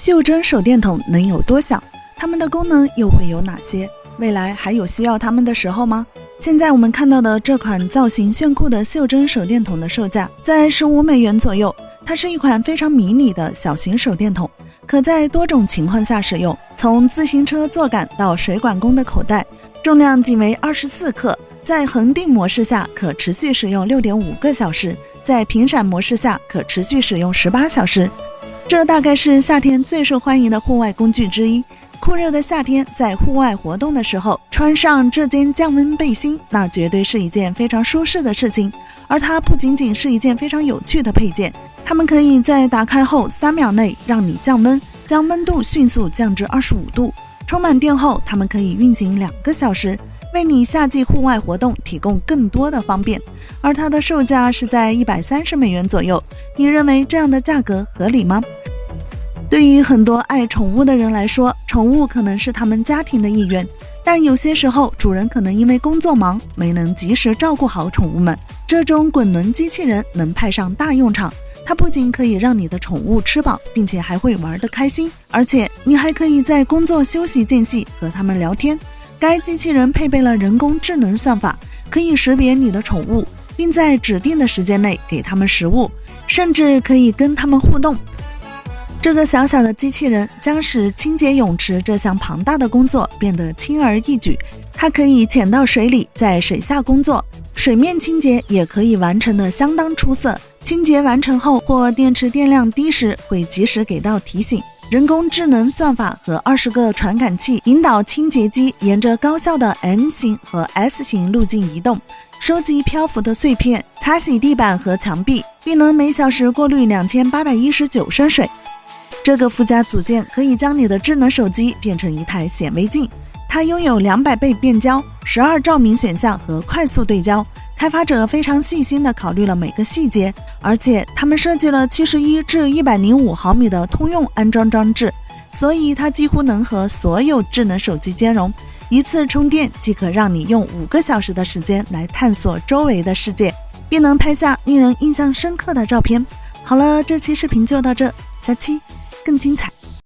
袖珍手电筒能有多小？它们的功能又会有哪些？未来还有需要它们的时候吗？现在我们看到的这款造型炫酷的袖珍手电筒的售价在15美元左右。它是一款非常迷你的小型手电筒，可在多种情况下使用，从自行车坐杆到水管工的口袋，重量仅为24克，在恒定模式下可持续使用 6.5 个小时，在频闪模式下可持续使用18小时。这大概是夏天最受欢迎的户外工具之一。酷热的夏天，在户外活动的时候，穿上这件降温背心，那绝对是一件非常舒适的事情。而它不仅仅是一件非常有趣的配件，它们可以在打开后3秒内让你降温，将温度迅速降至25度。充满电后，它们可以运行2个小时，为你夏季户外活动提供更多的方便。而它的售价是在130美元左右，你认为这样的价格合理吗？对于很多爱宠物的人来说，宠物可能是他们家庭的一员，但有些时候主人可能因为工作忙，没能及时照顾好宠物们。这种滚轮机器人能派上大用场，它不仅可以让你的宠物吃饱，并且还会玩得开心，而且你还可以在工作休息间隙和它们聊天。该机器人配备了人工智能算法，可以识别你的宠物，并在指定的时间内给它们食物，甚至可以跟它们互动。这个小小的机器人将使清洁泳池这项庞大的工作变得轻而易举。它可以潜到水里，在水下工作，水面清洁也可以完成得相当出色。清洁完成后或电池电量低时，会及时给到提醒。人工智能算法和20个传感器引导清洁机沿着高效的 N 型和 S 型路径移动，收集漂浮的碎片，擦洗地板和墙壁，并能每小时过滤2819升水。这个附加组件可以将你的智能手机变成一台显微镜，它拥有200倍变焦、12照明选项和快速对焦。开发者非常细心地考虑了每个细节，而且他们设计了71至105毫米的通用安装装置，所以它几乎能和所有智能手机兼容。一次充电即可让你用5个小时的时间来探索周围的世界，并能拍下令人印象深刻的照片。好了，这期视频就到这，下期更精彩。